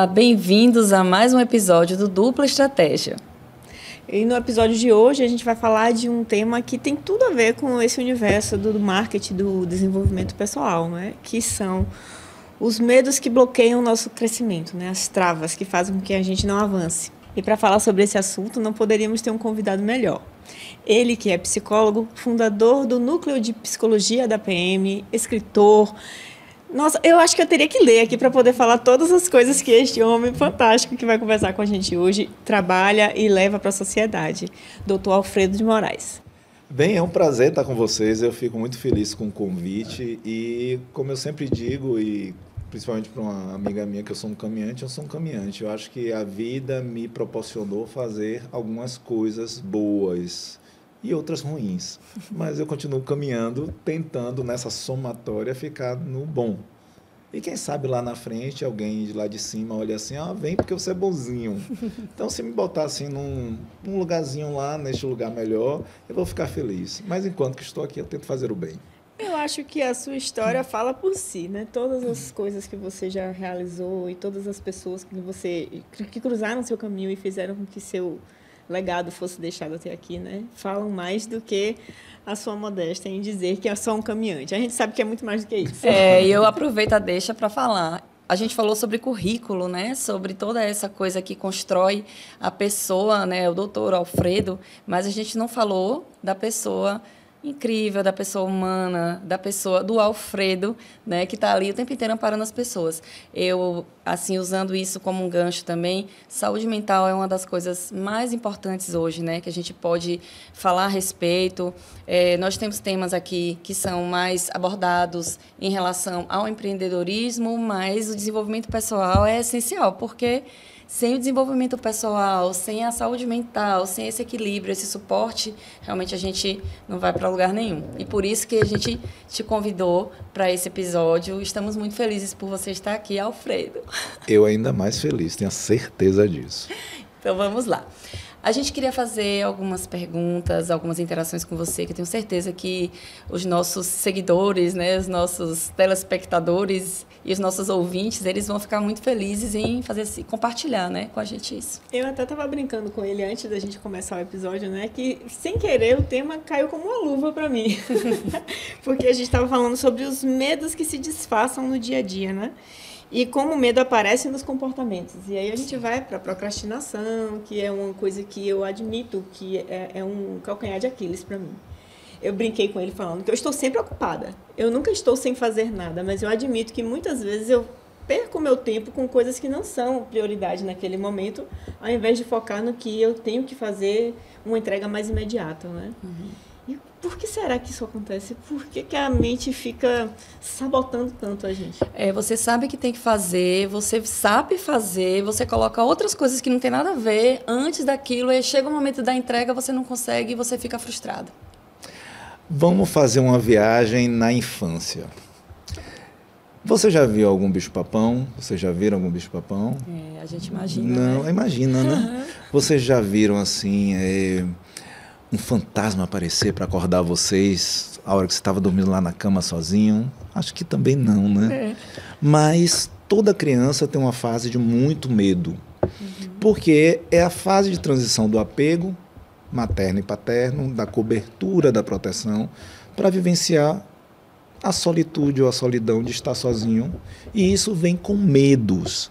Olá, bem-vindos a mais um episódio do Dupla Estratégia. E no episódio de hoje a gente vai falar de um tema que tem tudo a ver com esse universo do marketing, do desenvolvimento pessoal, né? Que são os medos que bloqueiam o nosso crescimento, né? As travas que fazem com que a gente não avance. E para falar sobre esse assunto, não poderíamos ter um convidado melhor. Ele que é psicólogo, fundador do Núcleo de Psicologia da PM, escritor. Nossa, eu acho que eu teria que ler aqui para poder falar todas as coisas que este homem fantástico que vai conversar com a gente hoje trabalha e leva para a sociedade. Dr. Alfredo de Moraes. Bem, é um prazer estar com vocês. Eu fico muito feliz com o convite e, como eu sempre digo, e principalmente para uma amiga minha que eu sou um caminhante, Eu acho que a vida me proporcionou fazer algumas coisas boas e outras ruins. Mas eu continuo caminhando, tentando nessa somatória ficar no bom. E quem sabe lá na frente alguém de lá de cima olha assim, vem porque você é bonzinho. Então se me botar assim num lugarzinho lá, neste lugar melhor, eu vou ficar feliz. Mas enquanto que estou aqui, eu tento fazer o bem. Eu acho que a sua história fala por si, né? Todas as coisas que você já realizou e todas as pessoas que cruzaram seu caminho e fizeram com que seu legado fosse deixado até aqui, né? Falam mais do que a sua modéstia em dizer que é só um caminhante. A gente sabe que é muito mais do que isso. E eu aproveito a deixa para falar. A gente falou sobre currículo, né? Sobre toda essa coisa que constrói a pessoa, né? O doutor Alfredo, mas a gente não falou da pessoa incrível, da pessoa humana, da pessoa do Alfredo, né, que está ali o tempo inteiro amparando as pessoas. Eu, assim, usando isso como um gancho também, saúde mental é uma das coisas mais importantes hoje, né, que a gente pode falar a respeito. Nós temos temas aqui que são mais abordados em relação ao empreendedorismo, mas o desenvolvimento pessoal é essencial, porque sem o desenvolvimento pessoal, sem a saúde mental, sem esse equilíbrio, esse suporte, realmente a gente não vai para lugar nenhum. E por isso que a gente te convidou para esse episódio. Estamos muito felizes por você estar aqui, Alfredo. Eu ainda mais feliz, tenho certeza disso. Então vamos lá. A gente queria fazer algumas perguntas, algumas interações com você, que eu tenho certeza que os nossos seguidores, né, os nossos telespectadores e os nossos ouvintes, eles vão ficar muito felizes em compartilhar, né, com a gente isso. Eu até estava brincando com ele antes da gente começar o episódio, né, que sem querer o tema caiu como uma luva para mim. Porque a gente estava falando sobre os medos que se disfarçam no dia a dia, né? E como o medo aparece nos comportamentos. E aí a gente vai para a procrastinação, que é uma coisa que eu admito que é um calcanhar de Aquiles para mim. Eu brinquei com ele falando que eu estou sempre ocupada. Eu nunca estou sem fazer nada, mas eu admito que muitas vezes eu perco o meu tempo com coisas que não são prioridade naquele momento, ao invés de focar no que eu tenho que fazer uma entrega mais imediata, né? Uhum. E por que será que isso acontece? Por que a mente fica sabotando tanto a gente? Você sabe que tem que fazer, você sabe fazer, você coloca outras coisas que não tem nada a ver antes daquilo, e chega o momento da entrega, você não consegue e você fica frustrado. Vamos fazer uma viagem na infância. Você já viu algum bicho-papão? Vocês já viram algum bicho-papão? A gente imagina, Não, né? Imagina, né? Vocês já viram, assim, um fantasma aparecer para acordar vocês a hora que você estava dormindo lá na cama sozinho? Acho que também não, né? Mas toda criança tem uma fase de muito medo. Porque é a fase de transição do apego materno e paterno, da cobertura, da proteção, para vivenciar a solitude ou a solidão de estar sozinho. E isso vem com medos.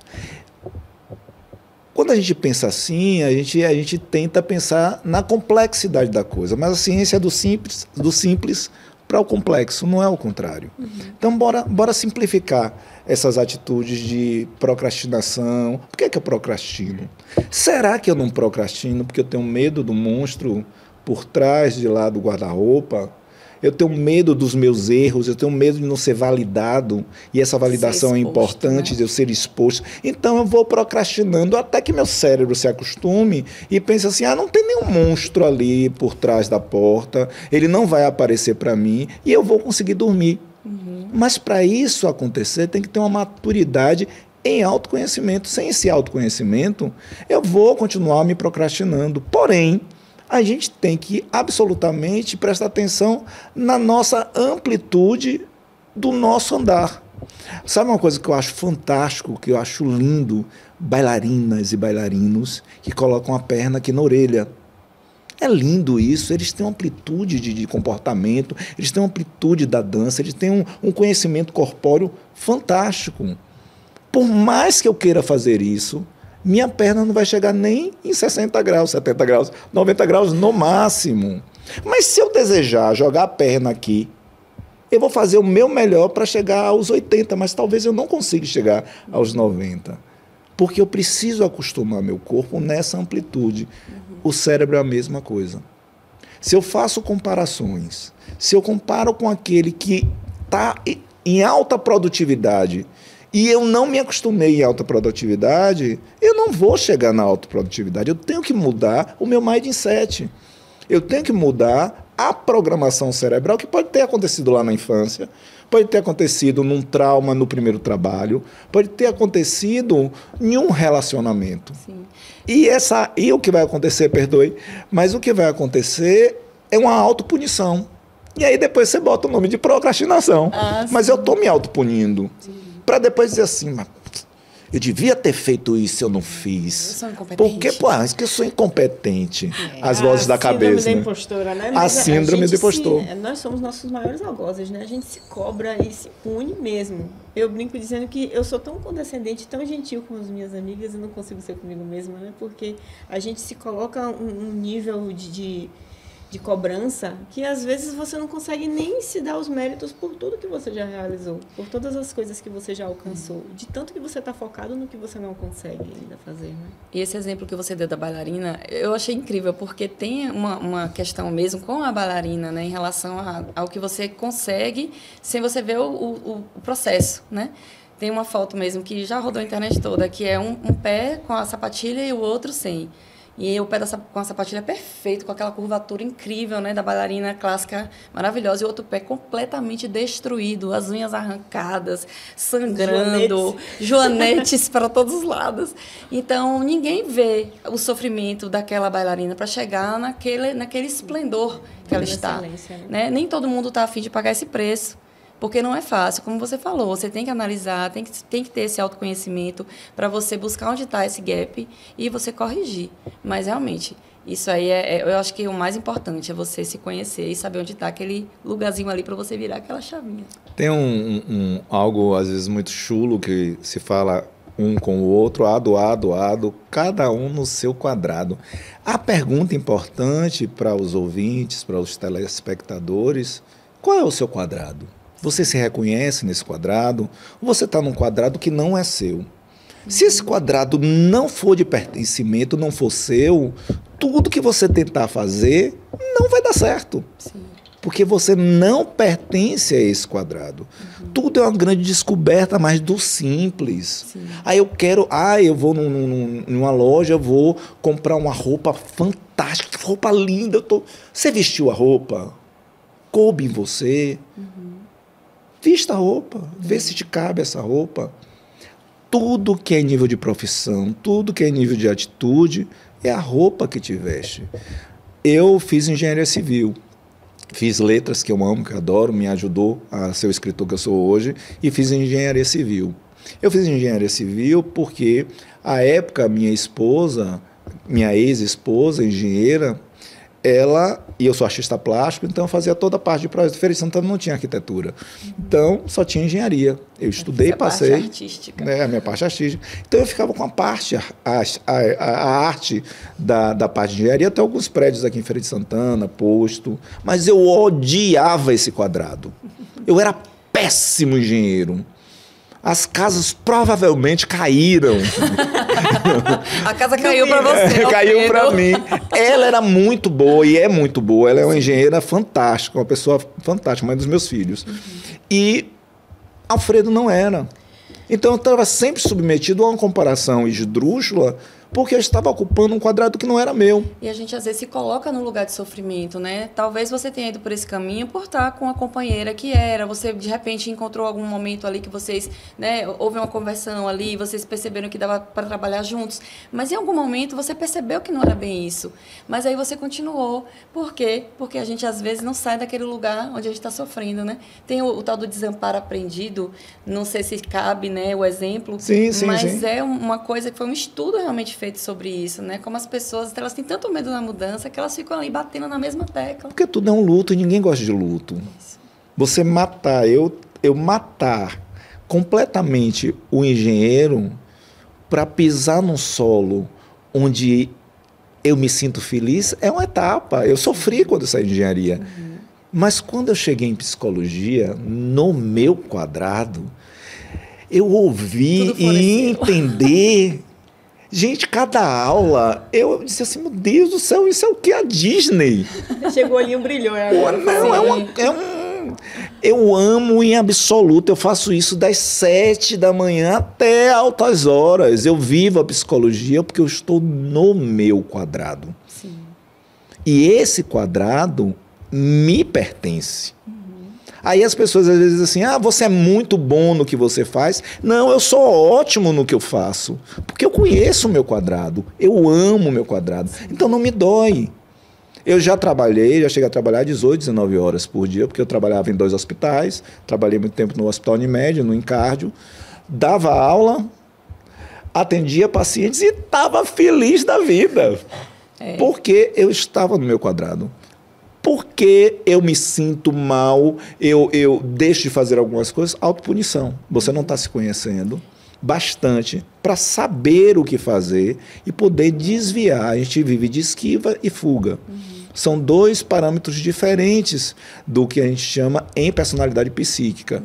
Quando a gente pensa assim, a gente tenta pensar na complexidade da coisa, mas a ciência é do simples para o complexo, não é o contrário. Então, bora simplificar essas atitudes de procrastinação. Por que eu procrastino? Será que eu não procrastino porque eu tenho medo do monstro por trás de lá do guarda-roupa? Eu tenho medo dos meus erros, eu tenho medo de não ser validado, e essa validação é importante, de eu ser exposto. Então eu vou procrastinando até que meu cérebro se acostume e pense assim, não tem nenhum monstro ali por trás da porta, ele não vai aparecer para mim e eu vou conseguir dormir. Mas para isso acontecer tem que ter uma maturidade em autoconhecimento. Sem esse autoconhecimento, eu vou continuar me procrastinando. Porém, a gente tem que absolutamente prestar atenção na nossa amplitude do nosso andar. Sabe uma coisa que eu acho fantástico, que eu acho lindo? Bailarinas e bailarinos que colocam a perna aqui na orelha. É lindo isso, eles têm uma amplitude de comportamento, eles têm uma amplitude da dança, eles têm um conhecimento corpóreo fantástico. Por mais que eu queira fazer isso, minha perna não vai chegar nem em 60 graus, 70 graus, 90 graus no máximo. Mas se eu desejar jogar a perna aqui, eu vou fazer o meu melhor para chegar aos 80, mas talvez eu não consiga chegar aos 90. Porque eu preciso acostumar meu corpo nessa amplitude. O cérebro é a mesma coisa. Se eu faço comparações, se eu comparo com aquele que está em alta produtividade e eu não me acostumei em alta produtividade, eu não vou chegar na alta produtividade. Eu tenho que mudar o meu mindset. Eu tenho que mudar a programação cerebral, que pode ter acontecido lá na infância, pode ter acontecido num trauma no primeiro trabalho, pode ter acontecido em um relacionamento. Sim. E o que vai acontecer, perdoe, mas o que vai acontecer é uma autopunição. E aí depois você bota o nome de procrastinação. Mas eu estou me autopunindo. Para depois dizer assim, eu devia ter feito isso, eu não fiz. Eu sou incompetente. Porque, é que eu sou incompetente. As vozes da cabeça. A síndrome da impostora, né? A síndrome do impostor. Nós somos nossos maiores algozes, né? A gente se cobra e se pune mesmo. Eu brinco dizendo que eu sou tão condescendente, tão gentil com as minhas amigas, e não consigo ser comigo mesma, né? Porque a gente se coloca um nível de cobrança que às vezes você não consegue nem se dar os méritos por tudo que você já realizou, por todas as coisas que você já alcançou, de tanto que você está focado no que você não consegue ainda fazer, né? E esse exemplo que você deu da bailarina, eu achei incrível, porque tem uma questão mesmo com a bailarina, né, em relação ao que você consegue sem você ver o processo, né? Tem uma foto mesmo que já rodou a internet toda, que é um pé com a sapatilha e o outro sem. E o pé com a sapatilha perfeito, com aquela curvatura incrível, né, da bailarina clássica maravilhosa, e o outro pé completamente destruído, as unhas arrancadas, sangrando, joanetes para todos os lados. Então, ninguém vê o sofrimento daquela bailarina para chegar naquele esplendor que ela está. Né? Nem todo mundo está a fim de pagar esse preço. Porque não é fácil, como você falou, você tem que analisar, tem que ter esse autoconhecimento para você buscar onde está esse gap e você corrigir. Mas, realmente, isso aí eu acho que o mais importante é você se conhecer e saber onde está aquele lugarzinho ali para você virar aquela chavinha. Tem algo, às vezes, muito chulo que se fala um com o outro, ado, cada um no seu quadrado. A pergunta importante para os ouvintes, para os telespectadores, qual é o seu quadrado? Você se reconhece nesse quadrado? Ou você está num quadrado que não é seu? Se esse quadrado não for de pertencimento, não for seu, tudo que você tentar fazer não vai dar certo. Sim. Porque você não pertence a esse quadrado. Tudo é uma grande descoberta, mas do simples. Sim. Aí eu vou numa loja, eu vou comprar uma roupa fantástica, que roupa linda. Você vestiu a roupa? Coube em você? Vista a roupa, vê se te cabe essa roupa. Tudo que é nível de profissão, tudo que é nível de atitude, é a roupa que te veste. Eu fiz engenharia civil, fiz letras, que eu amo, que eu adoro, me ajudou a ser o escritor que eu sou hoje, e fiz engenharia civil. Eu fiz engenharia civil porque, à época, minha ex-esposa, engenheira, e eu sou artista plástico, então eu fazia toda a parte de projeto. Feira de Santana não tinha arquitetura. Então, só tinha engenharia. Eu estudei, passei. A parte artística. Né, a minha parte artística. Então, eu ficava com a arte da parte de engenharia, até alguns prédios aqui em Feira de Santana, posto. Mas eu odiava esse quadrado. Eu era péssimo engenheiro. As casas provavelmente caíram. A casa caiu para você. Caiu para mim. Ela era muito boa e é muito boa. Ela é uma engenheira fantástica, uma pessoa fantástica, mãe dos meus filhos. E Alfredo não era. Então eu estava sempre submetido a uma comparação esdrúxula porque eu estava ocupando um quadrado que não era meu. E a gente, às vezes, se coloca no lugar de sofrimento, né? Talvez você tenha ido por esse caminho por estar com a companheira que era. Você, de repente, encontrou algum momento ali que vocês, né, houve uma conversão ali, vocês perceberam que dava para trabalhar juntos. Mas, em algum momento, você percebeu que não era bem isso. Mas aí você continuou. Por quê? Porque a gente, às vezes, não sai daquele lugar onde a gente está sofrendo, né? Tem o tal do desamparo aprendido, não sei se cabe, né, o exemplo, Sim, mas é uma coisa que foi um estudo realmente feito sobre isso, né? Como as pessoas, elas têm tanto medo da mudança que elas ficam ali batendo na mesma tecla. Porque tudo é um luto e ninguém gosta de luto. Isso. Você matar, eu matar completamente o engenheiro para pisar num solo onde eu me sinto feliz é uma etapa. Eu sofri quando eu saí de engenharia. Mas quando eu cheguei em psicologia, no meu quadrado, eu ouvi e entender. Gente, cada aula, eu disse assim, meu Deus do céu, isso é o que? A Disney. Chegou ali um brilhou agora. Não, eu amo em absoluto, eu faço isso das 7 da manhã até altas horas. Eu vivo a psicologia porque eu estou no meu quadrado. Sim. E esse quadrado me pertence. Aí as pessoas às vezes dizem assim, você é muito bom no que você faz. Não, eu sou ótimo no que eu faço, porque eu conheço o meu quadrado, eu amo o meu quadrado, então não me dói. Eu já cheguei a trabalhar 18, 19 horas por dia, porque eu trabalhava em 2 hospitais, trabalhei muito tempo no Hospital Unimed, no Incárdio, dava aula, atendia pacientes e estava feliz da vida, porque eu estava no meu quadrado. Porque eu me sinto mal, eu deixo de fazer algumas coisas, autopunição. Você não está se conhecendo bastante para saber o que fazer e poder desviar. A gente vive de esquiva e fuga. São 2 parâmetros diferentes do que a gente chama em personalidade psíquica.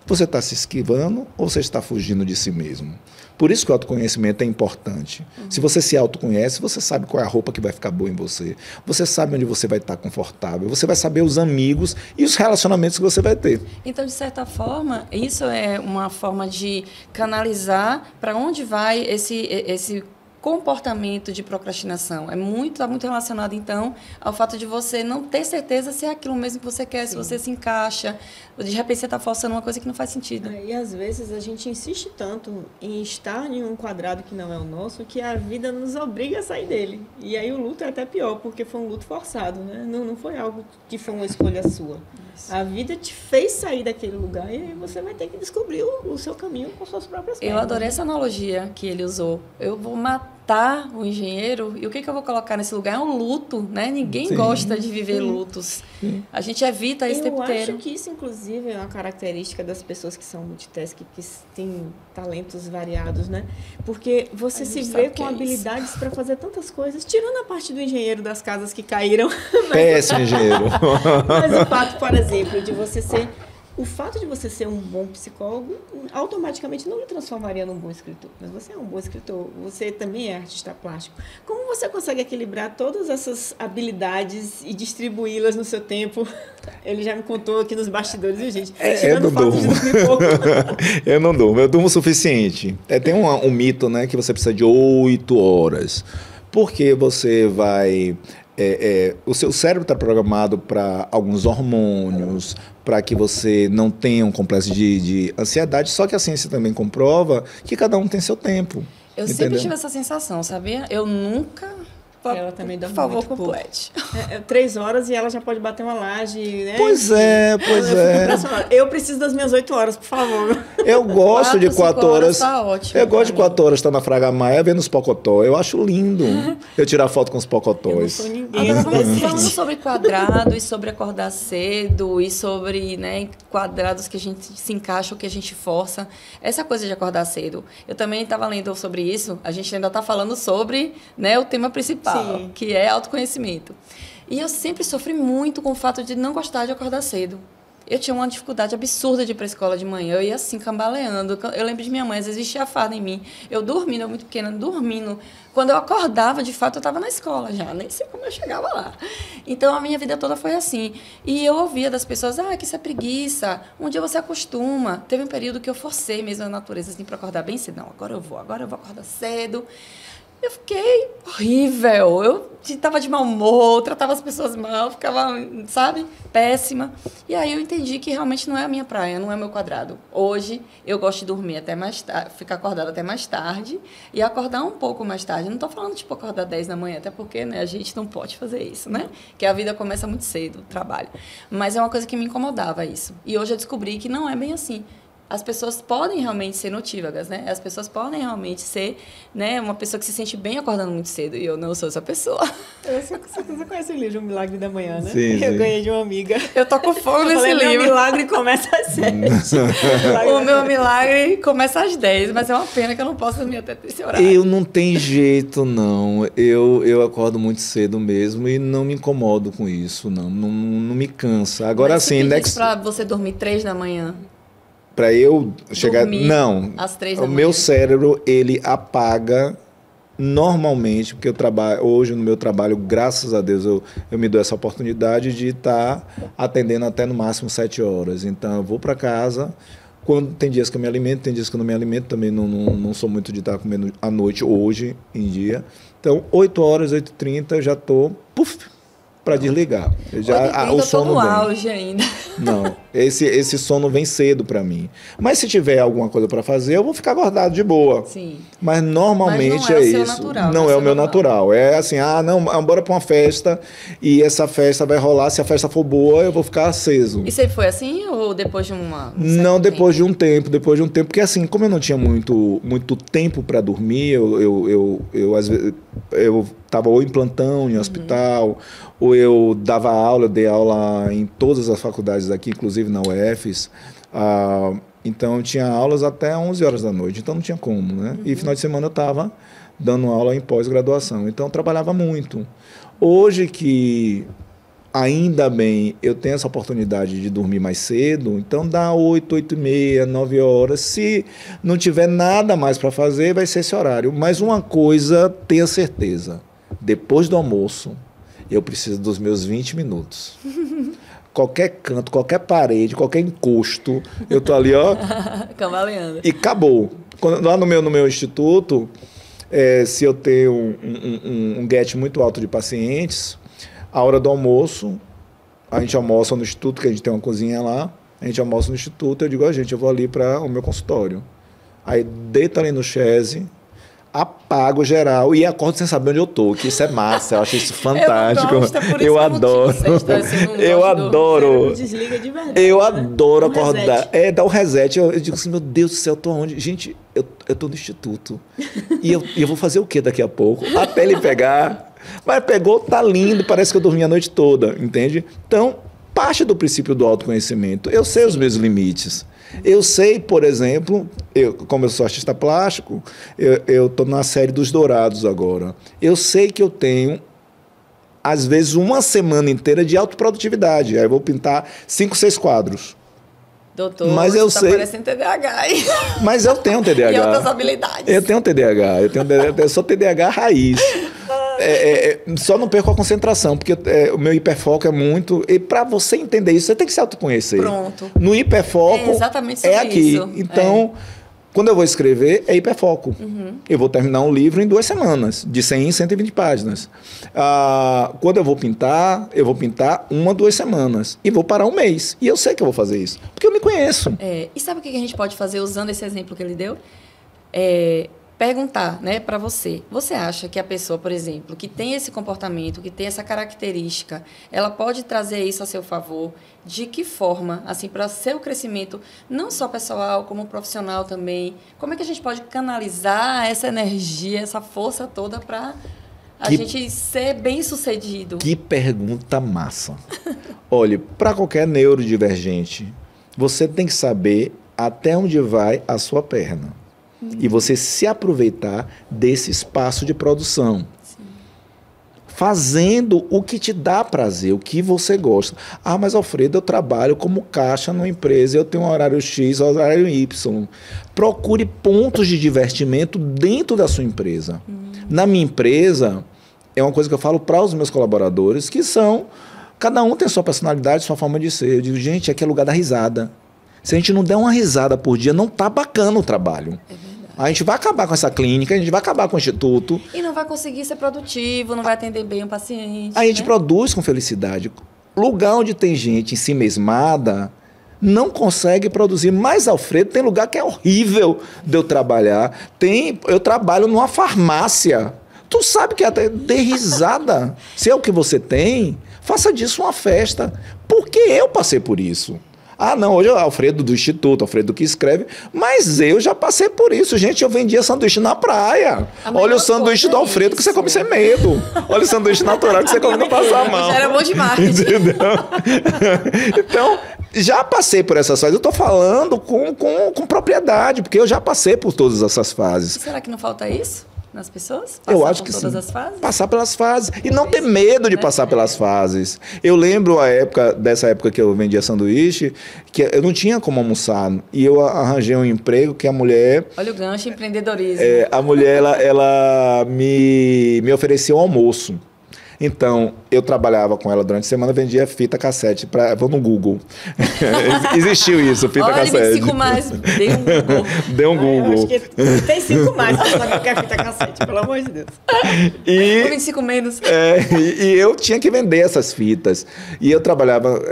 Você está se esquivando ou você está fugindo de si mesmo? Por isso que o autoconhecimento é importante. Se você se autoconhece, você sabe qual é a roupa que vai ficar boa em você. Você sabe onde você vai estar confortável. Você vai saber os amigos e os relacionamentos que você vai ter. Então, de certa forma, isso é uma forma de canalizar para onde vai esse comportamento de procrastinação. Está muito relacionado, então, ao fato de você não ter certeza se é aquilo mesmo que você quer, se você se encaixa. De repente, você está forçando uma coisa que não faz sentido. E, às vezes, a gente insiste tanto em estar em um quadrado que não é o nosso, que a vida nos obriga a sair dele. E aí o luto é até pior, porque foi um luto forçado, né? Não foi algo que foi uma escolha sua. Isso. A vida te fez sair daquele lugar e aí você vai ter que descobrir o seu caminho com suas próprias pernas. Eu adorei essa analogia que ele usou. Eu vou matar o engenheiro e o que eu vou colocar nesse lugar? É um luto, né? Ninguém gosta de viver lutos. A gente evita isso o tempo inteiro. Eu acho que isso, inclusive, é uma característica das pessoas que são multitask, que têm talentos variados, né? Porque você se vê com habilidades para fazer tantas coisas, tirando a parte do engenheiro das casas que caíram. Péssimo engenheiro. Mas o fato, por exemplo, de você ser... O fato de você ser um bom psicólogo automaticamente não lhe transformaria num bom escritor. Mas você é um bom escritor, você também é artista plástico. Como você consegue equilibrar todas essas habilidades e distribuí-las no seu tempo? Ele já me contou aqui nos bastidores, viu, gente? Eu não durmo. Eu não durmo, eu durmo o suficiente. Tem um mito, né, que você precisa de 8 horas. Porque você vai... o seu cérebro está programado para alguns hormônios, para que você não tenha um complexo de ansiedade, só que a ciência também comprova que cada um tem seu tempo. Eu sempre tive essa sensação, sabia? Eu nunca... Ela também dá por favor, muito complete. 3 horas e ela já pode bater uma laje, né? Pois é. Eu preciso das minhas 8 horas, por favor. Eu gosto de 4 horas. Tá ótimo, eu gosto de 4 horas estar na Fraga Maia vendo os pocotó. Eu acho lindo eu tirar foto com os pocotóis. Eu não sou ninguém. Agora, falando sobre quadrado e sobre acordar cedo e sobre, né, quadrados que a gente se encaixa ou que a gente força, essa coisa de acordar cedo. Eu também estava lendo sobre isso. A gente ainda está falando sobre, né, o tema principal. Sim. Que é autoconhecimento. E eu sempre sofri muito com o fato de não gostar de acordar cedo. Eu tinha uma dificuldade absurda de ir para a escola de manhã. Eu ia assim, cambaleando. Eu lembro de minha mãe, às vezes existia farda em mim. Eu dormindo, eu muito pequena, dormindo. Quando eu acordava, de fato, eu estava na escola já. Nem sei como eu chegava lá. Então, a minha vida toda foi assim. E eu ouvia das pessoas, que isso é preguiça. Um dia você acostuma. Teve um período que eu forcei mesmo a natureza assim, para acordar bem cedo. Não, agora eu vou acordar cedo. Eu fiquei horrível. Eu estava de mau humor, tratava as pessoas mal, ficava, sabe, péssima. E aí eu entendi que realmente não é a minha praia, não é o meu quadrado. Hoje eu gosto de dormir até mais tarde, ficar acordada até mais tarde e acordar um pouco mais tarde. Não estou falando, tipo, acordar 10 da manhã, até porque, né, a gente não pode fazer isso, né? Porque a vida começa muito cedo, o trabalho. Mas é uma coisa que me incomodava isso. E hoje eu descobri que não é bem assim. As pessoas podem realmente ser notívagas, né? As pessoas podem realmente ser, né, uma pessoa que se sente bem acordando muito cedo. E eu não sou essa pessoa. Você conhece o livro O Milagre da Manhã, né? Sim, eu sim. ganhei de uma amiga. Eu tô com fome nesse falei, livro. Meu milagre começa às 7. O meu milagre começa às 10, mas é uma pena que eu não posso dormir até esse horário. Eu não tenho jeito, não. Eu acordo muito cedo mesmo e não me incomodo com isso, não. Não me cansa. Agora, Mas assim, se né? pedisse pra você dormir 3 da manhã, Para eu chegar... dormir Não. às 3 da O manhã. meu cérebro, ele apaga normalmente, porque eu trabalho... Hoje, no meu trabalho, graças a Deus, eu me dou essa oportunidade de estar atendendo até no máximo 7 horas. Então, eu vou para casa... Quando tem dias que eu me alimento, tem dias que eu não me alimento, também não sou muito de estar comendo à noite, hoje em dia. Então, 8 horas, 8h30, eu já estou para desligar. O sono no vem. auge ainda. Não, esse sono vem cedo para mim. Mas se tiver alguma coisa para fazer, eu vou ficar acordado de boa. Sim. Mas normalmente Mas não é o seu isso. natural, Não não é é o seu meu natural. natural. É assim, não, bora para uma festa e essa festa vai rolar. Se a festa for boa, eu vou ficar aceso. E sempre foi assim ou depois de um certo Não, depois tempo? de um tempo, porque assim, como eu não tinha muito tempo para dormir, às vezes eu estava ou em plantão, em hospital, ou eu dava aula, eu dei aula em todas as faculdades aqui, inclusive na UFES. Então eu tinha aulas até 11 horas da noite, então não tinha como, né? E final de semana eu estava dando aula em pós-graduação, então eu trabalhava muito. Hoje que ainda bem, eu tenho essa oportunidade de dormir mais cedo, então dá 8, 8h30, 9 horas. Se não tiver nada mais para fazer, vai ser esse horário. Mas uma coisa, tenha certeza, depois do almoço, eu preciso dos meus 20 minutos. Qualquer canto, qualquer parede, qualquer encosto, eu tô ali, ó, Cavaleando. e acabou. Lá no meu instituto, se eu tenho um gap muito alto de pacientes, a hora do almoço, a gente almoça no instituto, que a gente tem uma cozinha lá, a gente almoça no instituto, eu digo, eu vou ali para o meu consultório. Aí deito ali no chaise, apago geral e acordo sem saber onde eu tô, que isso é massa, eu acho isso fantástico. Eu gosto, é por isso eu que adoro. Eu adoro. Desliga de verdade. Eu né? adoro Um acordar. reset. Dá um reset. Eu digo assim, meu Deus do céu, eu tô onde? Gente, eu tô no instituto. E eu vou fazer o que daqui a pouco? Até ele pegar. Mas pegou, tá lindo, parece que eu dormi a noite toda, entende? Então, parte do princípio do autoconhecimento. Eu sei os meus limites. Eu sei, por exemplo, como eu sou artista plástico, eu estou na série dos Dourados agora. Eu sei que eu tenho, às vezes, uma semana inteira de autoprodutividade. Aí eu vou pintar 5, 6 quadros. Doutor, Mas eu você sei- tá parecendo TDAH aí. Mas eu tenho TDAH. E outras habilidades. Eu tenho TDAH. Eu sou TDAH raiz. Só não perco a concentração, porque o meu hiperfoco é muito... E para você entender isso, você tem que se autoconhecer. Pronto. No hiperfoco É exatamente sobre aqui. isso. Então, quando eu vou escrever, é hiperfoco. Eu vou terminar um livro em 2 semanas, de 100 em 120 páginas. Quando eu vou pintar 1 a 2 semanas. E vou parar um mês. E eu sei que eu vou fazer isso, porque eu me conheço. E sabe o que a gente pode fazer usando esse exemplo que ele deu? Perguntar, né, para você. Você acha que a pessoa, por exemplo, que tem esse comportamento, que tem essa característica, ela pode trazer isso a seu favor? De que forma, assim, para seu crescimento, não só pessoal, como profissional também? Como é que a gente pode canalizar essa energia, essa força toda para a gente ser bem-sucedido? Que pergunta massa. Olha, para qualquer neurodivergente, você tem que saber até onde vai a sua perna. E você se aproveitar desse espaço de produção. Sim. Fazendo o que te dá prazer, o que você gosta. Mas Alfredo, eu trabalho como caixa numa empresa, eu tenho um horário X, horário Y. Procure pontos de divertimento dentro da sua empresa. Na minha empresa, é uma coisa que eu falo para os meus colaboradores, que são, cada um tem a sua personalidade, sua forma de ser. Eu digo, gente, aqui é lugar da risada. Se a gente não der uma risada por dia, não tá bacana o trabalho. É verdade. A gente vai acabar com essa clínica, a gente vai acabar com o instituto. E não vai conseguir ser produtivo, não vai atender bem o paciente. A gente produz com felicidade. Lugar onde tem gente ensimesmada não consegue produzir. Mas, Alfredo, tem lugar que é horrível de eu trabalhar. Eu trabalho numa farmácia. Tu sabe que até dê risada. Se é o que você tem, faça disso uma festa. Porque eu passei por isso. Ah, não, hoje é o Alfredo do Instituto, Alfredo que escreve, mas eu já passei por isso. Gente, eu vendia sanduíche na praia. Olha o sanduíche do Alfredo que você come sem medo. Olha o sanduíche natural que você come não passar a mão. Já era bom de marketing. Entendeu? Então, já passei por essas fases. Eu estou falando com propriedade, porque eu já passei por todas essas fases. E será que não falta isso nas pessoas? Eu acho que todas sim. As fases? Passar pelas fases. E não ter medo de passar pelas fases. Eu lembro dessa época que eu vendia sanduíche, que eu não tinha como almoçar. E eu arranjei um emprego que a mulher... Olha o gancho, empreendedorismo. A mulher, ela me oferecia um almoço. Então, eu trabalhava com ela durante a semana, vendia fita cassete. Vou no Google. Existiu isso, fita cassete. Olha, 5 mais, dei um Google. Deu um Google. Eu acho que tem 5 mais pra qualquer fita cassete, pelo amor de Deus. E, 25 menos. E eu tinha que vender essas fitas. E eu trabalhava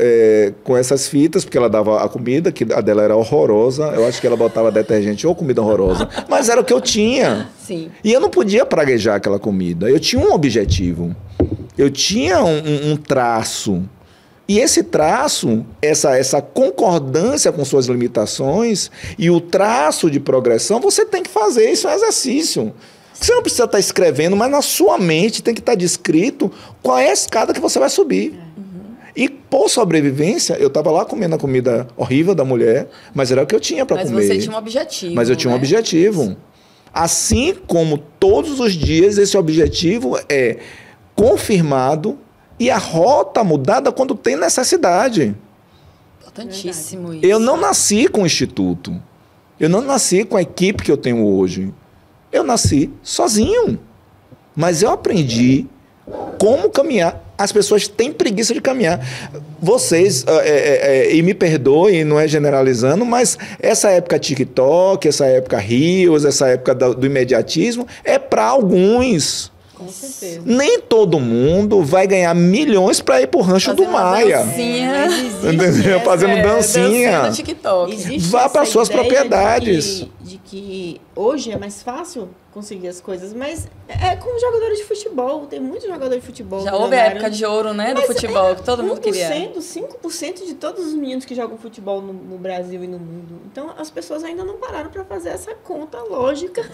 com essas fitas, porque ela dava a comida, que a dela era horrorosa. Eu acho que ela botava detergente ou comida horrorosa. Mas era o que eu tinha. Sim. E eu não podia praguejar aquela comida. Eu tinha um objetivo. Eu tinha um traço. E esse traço, essa concordância com suas limitações e o traço de progressão, você tem que fazer. Isso é um exercício. Você não precisa estar escrevendo, mas na sua mente tem que estar descrito qual é a escada que você vai subir. E por sobrevivência, eu estava lá comendo a comida horrível da mulher, mas era o que eu tinha para comer. Mas você tinha um objetivo. Mas eu tinha um objetivo. Assim como todos os dias esse objetivo é confirmado e a rota mudada quando tem necessidade. Importantíssimo isso. Eu não nasci com o instituto. Eu não nasci com a equipe que eu tenho hoje. Eu nasci sozinho. Mas eu aprendi como caminhar. As pessoas têm preguiça de caminhar. Vocês, e me perdoem, não é generalizando, mas essa época TikTok, essa época Reels, essa época do imediatismo, é para alguns. Com certeza. Nem todo mundo vai ganhar milhões para ir pro Rancho do Maia. Dancinha. Fazendo dancinha. No TikTok. Vá para suas propriedades. De que hoje é mais fácil conseguir as coisas, mas é como jogadores de futebol. Tem muitos jogadores de futebol. Já houve a época de ouro, né, do futebol, que todo mundo queria. 5% de todos os meninos que jogam futebol no Brasil e no mundo. Então, as pessoas ainda não pararam para fazer essa conta lógica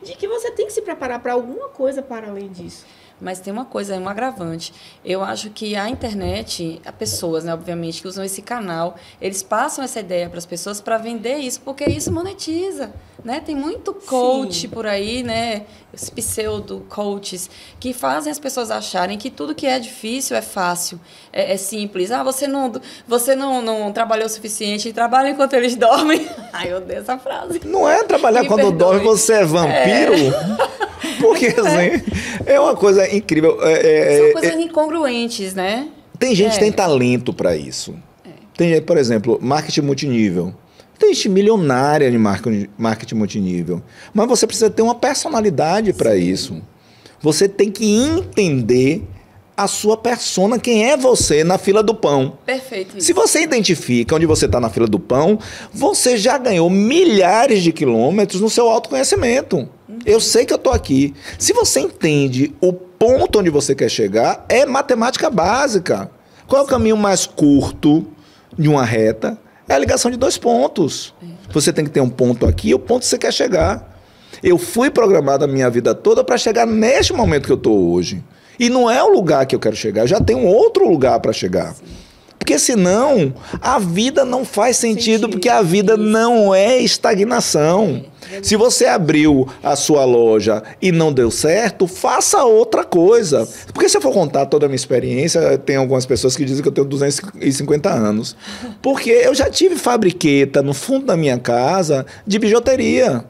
de que você tem que se preparar para alguma coisa para além disso. Mas tem uma coisa, um agravante. Eu acho que a internet, as pessoas, né, obviamente, que usam esse canal, eles passam essa ideia para as pessoas para vender isso, porque isso monetiza, né? Tem muito coach por aí, né? Os pseudo-coaches, que fazem as pessoas acharem que tudo que é difícil é fácil, é simples. Ah, você não trabalhou o suficiente, trabalha enquanto eles dormem. Ai, eu odeio essa frase. Não é trabalhar quando dorme, você é vampiro? Porque, assim, é uma coisa incrível. São coisas incongruentes, né? Tem gente que tem talento para isso. Tem, por exemplo, marketing multinível. Tem gente milionária de marketing multinível. Mas você precisa ter uma personalidade para isso. Você tem que entender a sua persona, quem é você na fila do pão. Perfeito. Isso. Se você identifica onde você está na fila do pão, você já ganhou milhares de quilômetros no seu autoconhecimento. Eu sei que eu estou aqui. Se você entende o ponto onde você quer chegar, é matemática básica. Qual é o caminho mais curto de uma reta? É a ligação de 2 pontos. Você tem que ter um ponto aqui e o ponto que você quer chegar. Eu fui programado a minha vida toda para chegar neste momento que eu estou hoje. E não é o lugar que eu quero chegar, eu já tenho outro lugar para chegar. Sim. Porque senão a vida não faz sentido, porque a vida não é estagnação. Se você abriu a sua loja e não deu certo, faça outra coisa. Porque se eu for contar toda a minha experiência, tem algumas pessoas que dizem que eu tenho 250 anos. Porque eu já tive fabriqueta no fundo da minha casa de bijuteria.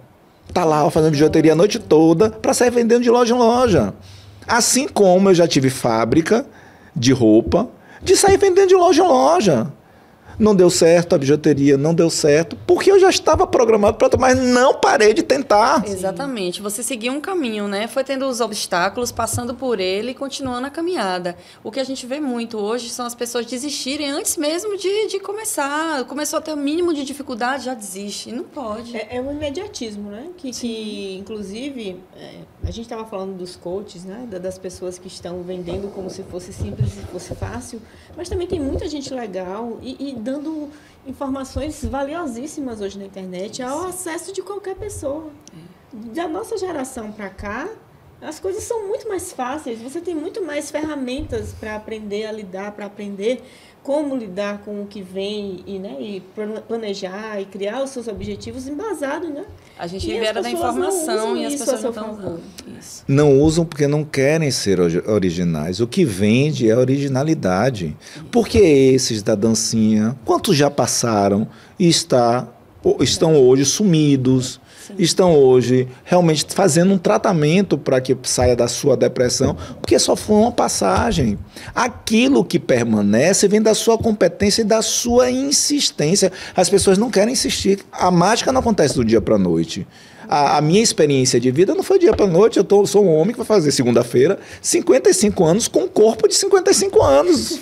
Tá lá fazendo bijuteria a noite toda para sair vendendo de loja em loja. Assim como eu já tive fábrica de roupa, de sair vendendo de loja em loja. Não deu certo, a bijuteria não deu certo, porque eu já estava programado para, mas não parei de tentar. Exatamente. Você seguiu um caminho, né? Foi tendo os obstáculos, passando por ele e continuando a caminhada. O que a gente vê muito hoje são as pessoas desistirem antes mesmo de começar. Começou a ter o mínimo de dificuldade, já desiste. E não pode. É um imediatismo, né? Que inclusive, a gente estava falando dos coaches, né? Das pessoas que estão vendendo como se fosse simples e fosse fácil, mas também tem muita gente legal e dando informações valiosíssimas hoje na internet ao acesso de qualquer pessoa. Da nossa geração para cá, as coisas são muito mais fáceis, você tem muito mais ferramentas para aprender a lidar, para aprender como lidar com o que vem e planejar e criar os seus objetivos embasado, né? A gente vive era da informação e as pessoas não estão usando isso. Não usam porque não querem ser originais. O que vende é a originalidade. Porque esses da dancinha, quantos já passaram e estão hoje sumidos, estão hoje realmente fazendo um tratamento para que saia da sua depressão, porque só foi uma passagem. Aquilo que permanece vem da sua competência e da sua insistência. As pessoas não querem insistir. A mágica não acontece do dia para a noite. A minha experiência de vida não foi dia para a noite. Eu sou um homem que vai fazer segunda-feira 55 anos com um corpo de 55 anos.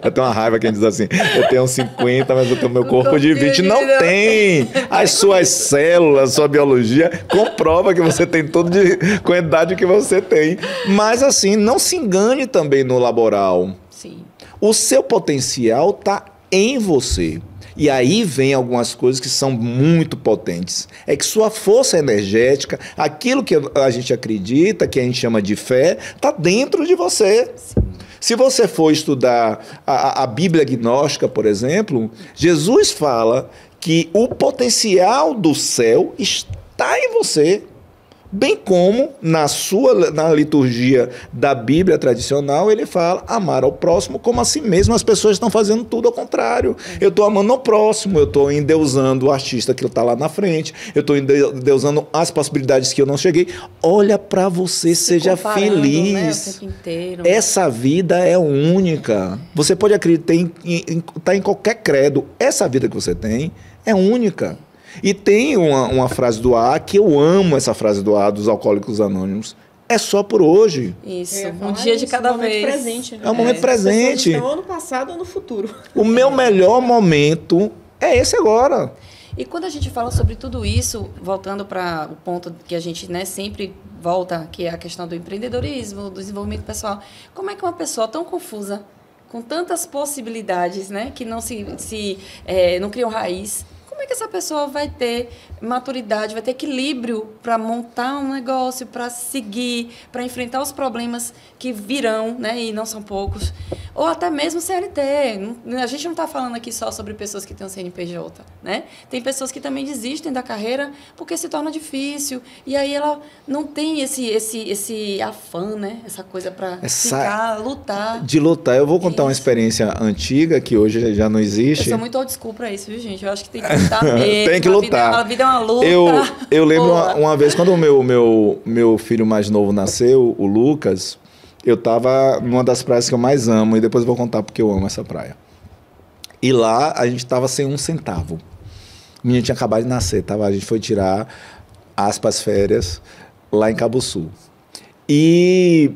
Eu tenho uma raiva quem diz assim, eu tenho 50, mas eu tenho meu corpo de 20. Não tem! As suas células, sua biologia comprova que você tem tudo com a idade que você tem. Mas assim, não se engane também no laboral. Sim. O seu potencial está em você. E aí vem algumas coisas que são muito potentes. É que sua força energética, aquilo que a gente acredita, que a gente chama de fé, está dentro de você. Sim. Se você for estudar a Bíblia gnóstica, por exemplo, Jesus fala que o potencial do céu está em você. Bem como na liturgia da Bíblia tradicional, ele fala amar ao próximo como a si mesmo. As pessoas estão fazendo tudo ao contrário. Eu estou amando ao próximo, eu estou endeusando o artista que está lá na frente, eu estou endeusando as possibilidades que eu não cheguei. Olha para você, seja feliz. Né, o tempo inteiro. Essa vida é única. Você pode acreditar em qualquer credo. Essa vida que você tem é única. E tem uma frase do A, que eu amo essa frase do A, dos Alcoólicos Anônimos. É só por hoje. Isso, um dia de cada vez. Presente, né? É um momento presente. Estão ou no passado ou no futuro. O meu melhor momento é esse agora. E quando a gente fala sobre tudo isso, voltando para o ponto que a gente gente volta, que é a questão do empreendedorismo, do desenvolvimento pessoal, como é que uma pessoa tão confusa, com tantas possibilidades, né, que não não criam raiz, como é que essa pessoa vai ter maturidade, vai ter equilíbrio para montar um negócio, para seguir, para enfrentar os problemas que virão, né, e não são poucos, ou até mesmo CLT. A gente não está falando aqui só sobre pessoas que têm um CNPJ, né? Tem pessoas que também desistem da carreira porque se torna difícil, e aí ela não tem esse afã, né, essa coisa para lutar. De lutar. Eu vou contar uma experiência antiga que hoje já não existe. Eu sou muito old school para isso, viu, gente? Eu acho que tem que lutar mesmo. Tem que lutar. A vida é uma luta. Eu lembro uma vez, quando o meu filho mais novo nasceu, o Lucas, eu estava numa das praias que eu mais amo, e depois eu vou contar porque eu amo essa praia. E lá a gente estava sem um centavo. O menino tinha acabado de nascer, a gente foi tirar férias lá em Cabo Sul. E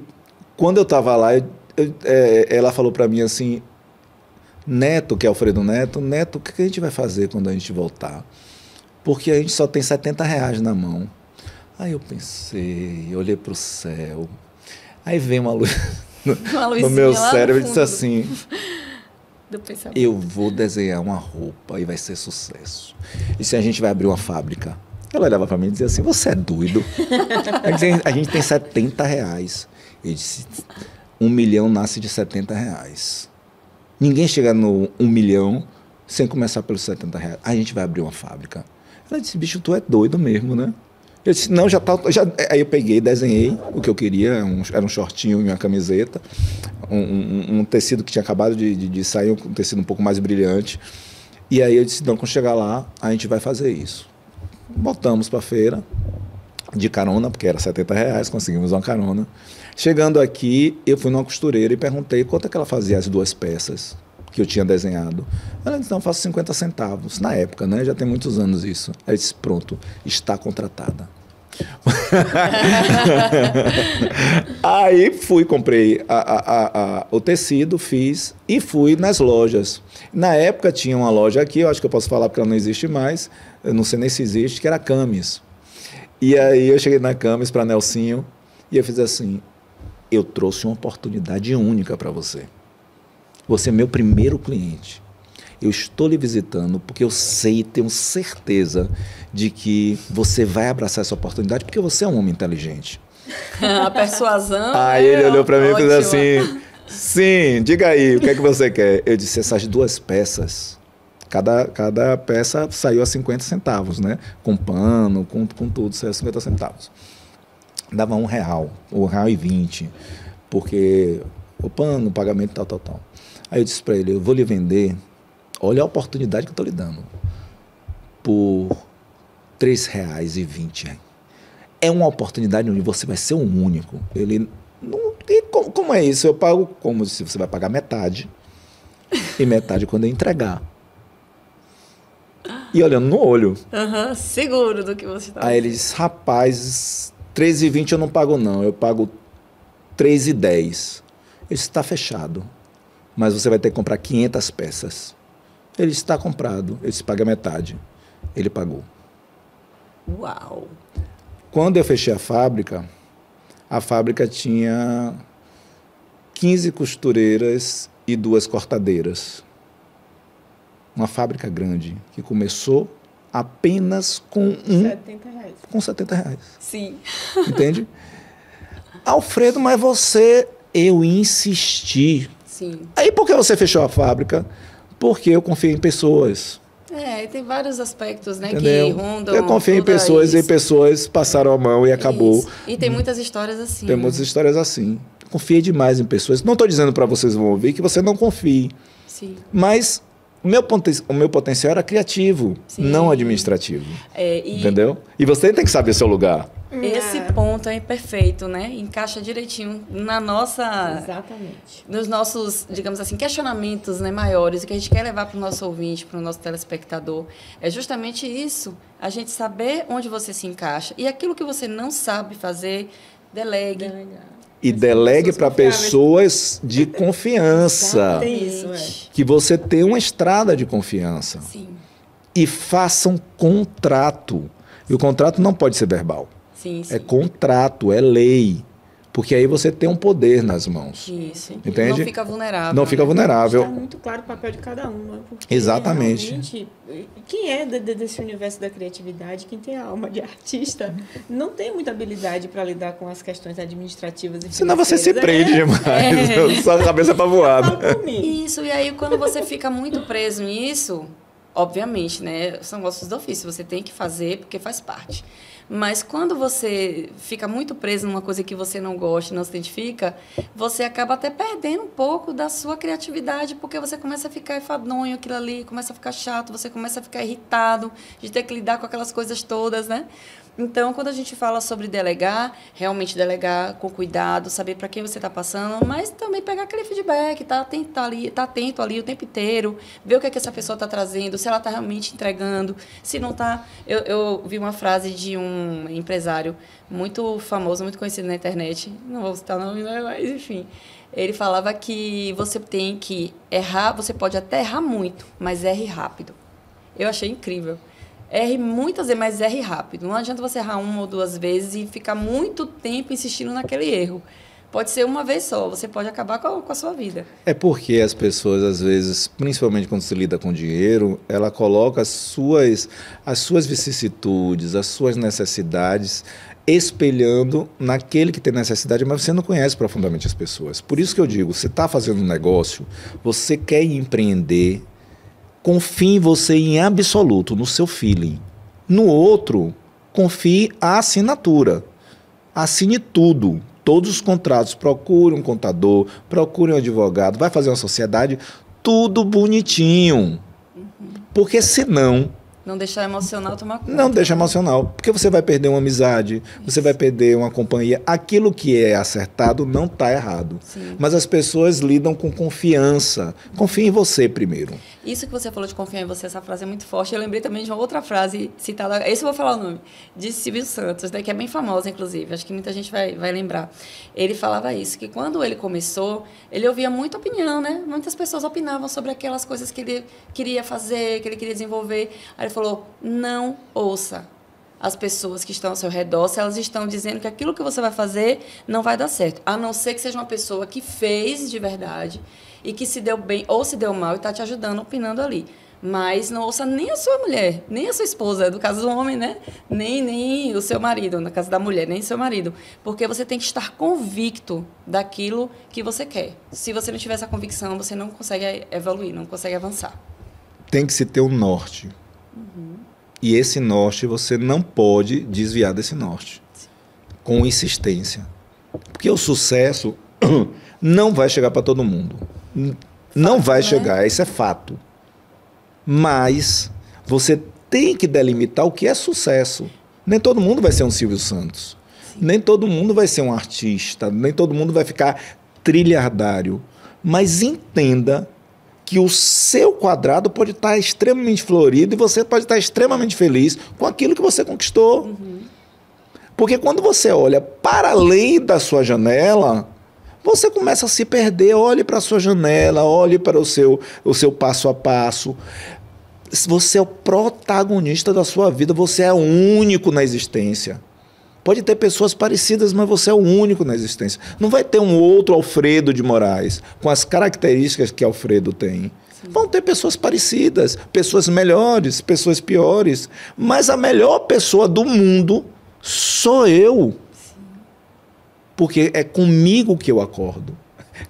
quando eu estava lá, ela falou para mim assim, Neto, que é Alfredo Neto, o que a gente vai fazer quando a gente voltar? Porque a gente só tem R$70 na mão. Aí eu pensei, olhei para o céu, aí veio uma luz no meu cérebro e disse assim, eu vou desenhar uma roupa e vai ser sucesso. E se a gente vai abrir uma fábrica? Ela olhava para mim e dizia assim, você é doido? A gente tem R$70. Eu disse, 1 milhão nasce de R$70. Ninguém chega no 1 milhão sem começar pelos R$70. A gente vai abrir uma fábrica. Ela disse, bicho, tu é doido mesmo, né? Eu disse, não, já tá... Aí eu peguei, desenhei o que eu queria, era um shortinho e uma camiseta, um tecido que tinha acabado de sair, um tecido um pouco mais brilhante. E aí eu disse, não, quando chegar lá, a gente vai fazer isso. Botamos para a feira, de carona, porque era R$70, conseguimos uma carona. Chegando aqui, eu fui numa costureira e perguntei quanto é que ela fazia as 2 peças. que eu tinha desenhado. Ela disse, não, eu faço 50 centavos. Na época, né? Já tem muitos anos isso. Aí eu disse, pronto, está contratada. Aí fui, comprei o tecido, fiz e fui nas lojas. Na época tinha uma loja aqui, eu acho que eu posso falar porque ela não existe mais, eu não sei nem se existe, que era a Camis. E aí eu cheguei na Camis para Nelsinho e eu fiz assim, eu trouxe uma oportunidade única para você. Você é meu primeiro cliente. Eu estou lhe visitando porque eu sei, tenho certeza de que você vai abraçar essa oportunidade porque você é um homem inteligente. A persuasão. Aí ele olhou para mim e fez assim, sim, diga aí, o que é que você quer? Eu disse, essas 2 peças, cada peça saiu a 50 centavos, né? Com pano, com tudo, saiu a 50 centavos. Dava R$1, ou R$1,20, porque o pano, o pagamento, tal. Aí eu disse para ele, eu vou lhe vender, olha a oportunidade que eu estou lhe dando, por R$3,20. É uma oportunidade onde você vai ser o único. Ele, não, e como é isso? Eu pago como se você vai pagar metade, e metade quando eu entregar. E olhando no olho. Seguro do que você está. Aí ele disse, rapaz, R$3,20 eu não pago não, eu pago R$3,10. Eu disse, está fechado, mas você vai ter que comprar 500 peças. Ele disse, está comprado. Eu disse, paga metade. Ele pagou. Uau! Quando eu fechei a fábrica tinha 15 costureiras e 2 cortadeiras. Uma fábrica grande, que começou apenas com R$70. Com R$70. Sim. Entende? Alfredo, mas eu insisti. Sim. Aí por que você fechou a fábrica? Porque eu confiei em pessoas. Tem vários aspectos, né, Entendeu? que rondam. Eu confiei em pessoas e pessoas passaram a mão e acabou. Isso. E tem muitas histórias assim. Tem muitas histórias assim. Confiei demais em pessoas. Não estou dizendo para vocês vão ouvir que você não confie. Sim. Mas o meu potencial era criativo, Sim. não administrativo. Entendeu? E você tem que saber seu lugar. Esse ponto é perfeito, né? Encaixa direitinho na nossa... Exatamente. Nos nossos, digamos assim, questionamentos, né, maiores, o que a gente quer levar para o nosso ouvinte, para o nosso telespectador. É justamente isso, a gente saber onde você se encaixa. E aquilo que você não sabe fazer, delegue. E delegue para pessoas de confiança. Tem isso, Que você tenha uma estrada de confiança. Sim. E faça um contrato. E o contrato não pode ser verbal. Sim, sim. É contrato, é lei. Porque aí você tem um poder nas mãos. Isso. Entende? Não fica vulnerável. Não fica vulnerável. Está muito claro o papel de cada um, né? Porque exatamente. Realmente, quem é desse universo da criatividade, quem tem a alma de artista, não tem muita habilidade para lidar com as questões administrativas e senão você se prende demais. É. Só a cabeça para voar. Isso, e aí quando você fica muito preso nisso, obviamente, né? São gostos do ofício, você tem que fazer porque faz parte. Mas quando você fica muito preso numa coisa que você não gosta, não se identifica, você acaba até perdendo um pouco da sua criatividade, porque você começa a ficar enfadonho aquilo ali, começa a ficar chato, você começa a ficar irritado de ter que lidar com aquelas coisas todas, né? Então, quando a gente fala sobre delegar, realmente delegar com cuidado, saber para quem você está passando, mas também pegar aquele feedback, tá atento ali o tempo inteiro, ver o que é que essa pessoa está trazendo, se ela está realmente entregando, se não está... Eu vi uma frase de um empresário muito famoso, muito conhecido na internet, não vou citar o nome, né? Mas enfim, ele falava que você tem que errar, você pode até errar muito, mas erre rápido. Eu achei incrível. Erre muitas vezes, mas erre rápido. Não adianta você errar 1 ou 2 vezes e ficar muito tempo insistindo naquele erro. Pode ser uma vez só, você pode acabar com a sua vida. É porque as pessoas, às vezes, principalmente quando se lida com dinheiro, ela coloca as suas vicissitudes, as suas necessidades, espelhando naquele que tem necessidade, mas você não conhece profundamente as pessoas. Por isso que eu digo, você está fazendo um negócio, você quer empreender, confie em você em absoluto, no seu feeling. No outro, confie a assinatura. Assine tudo, todos os contratos. Procure um contador, procure um advogado, vai fazer uma sociedade, tudo bonitinho. Porque senão Não deixar emocional tomar conta. Não deixa emocional, porque você vai perder uma amizade, você vai perder uma companhia. Aquilo que é acertado não está errado. Sim. Mas as pessoas lidam com confiança. Confie em você primeiro. Isso que você falou de confiar em você, essa frase é muito forte. Eu lembrei também de uma outra frase citada, esse eu vou falar o nome, de Silvio Santos, né, que é bem famosa, inclusive. Acho que muita gente vai lembrar. Ele falava isso, que quando ele começou, ele ouvia muita opinião, né? Muitas pessoas opinavam sobre aquelas coisas que ele queria fazer, que ele queria desenvolver. Aí ele falou, não ouça as pessoas que estão ao seu redor, se elas estão dizendo que aquilo que você vai fazer não vai dar certo. A não ser que seja uma pessoa que fez de verdade e que se deu bem ou se deu mal e está te ajudando, opinando ali. Mas não ouça nem a sua mulher, nem a sua esposa, no caso do homem, né? Nem o seu marido, no caso da mulher, nem o seu marido. Porque você tem que estar convicto daquilo que você quer. Se você não tiver essa convicção, você não consegue evoluir, não consegue avançar. Tem que se ter um norte. E esse norte, você não pode desviar desse norte. Com insistência. Porque o sucesso não vai chegar para todo mundo. Não vai chegar, isso é fato. Mas você tem que delimitar o que é sucesso. Nem todo mundo vai ser um Silvio Santos. Sim. Nem todo mundo vai ser um artista. Nem todo mundo vai ficar trilhardário. Mas entenda que o seu quadrado pode estar extremamente florido e você pode estar extremamente feliz com aquilo que você conquistou. Porque quando você olha para além da sua janela, você começa a se perder. Olhe para a sua janela, olhe para o seu passo a passo. Você é o protagonista da sua vida, você é o único na existência. Pode ter pessoas parecidas, mas você é o único na existência. Não vai ter um outro Alfredo de Moraes, com as características que Alfredo tem. Sim. Vão ter pessoas parecidas, pessoas melhores, pessoas piores. Mas a melhor pessoa do mundo sou eu. Sim. Porque é comigo que eu acordo.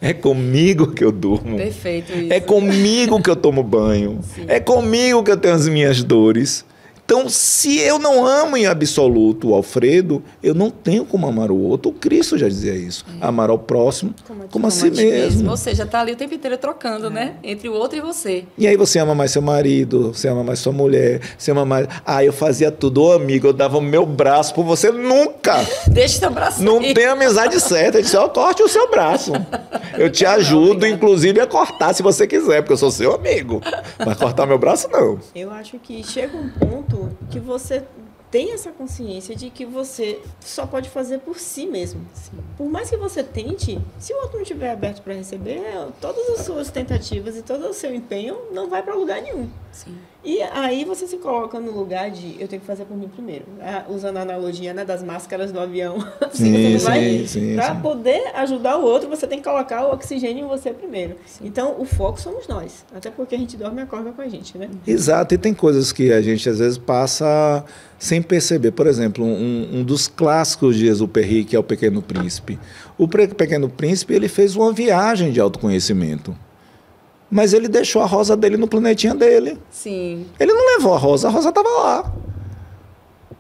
É comigo que eu durmo. Perfeito isso. É comigo que eu tomo banho. Sim. É comigo que eu tenho as minhas dores. Então, se eu não amo em absoluto o Alfredo, eu não tenho como amar o outro. O Cristo já dizia isso. Amar ao próximo como a si mesmo. Ou seja, está ali o tempo inteiro trocando, né? Entre o outro e você. E aí você ama mais seu marido, você ama mais sua mulher, você ama mais... Ah, eu fazia tudo, ô amigo, eu dava o meu braço por você. Nunca! Deixa seu braço Não aí. tem amizade certa. Eu disse, ó, corte o seu braço. Eu te ajudo, inclusive, a cortar se você quiser, porque eu sou seu amigo. Mas cortar meu braço, não. Eu acho que chega um ponto que você tem essa consciência de que você só pode fazer por si mesmo. Sim. Por mais que você tente, se o outro não estiver aberto para receber, todas as suas tentativas e todo o seu empenho não vai para lugar nenhum. Sim. E aí você se coloca no lugar de eu tenho que fazer por mim primeiro. Usando a analogia, né, das máscaras do avião. Sim, para poder ajudar o outro, você tem que colocar o oxigênio em você primeiro. Sim. Então, o foco somos nós. Até porque a gente dorme e acorda com a gente, né? Exato. E tem coisas que a gente, às vezes, passa sem perceber. Por exemplo, um dos clássicos de Exupéry, que é o Pequeno Príncipe. O Pequeno Príncipe, ele fez uma viagem de autoconhecimento. Mas ele deixou a rosa dele no planetinha dele. Sim. Ele não levou a rosa estava lá.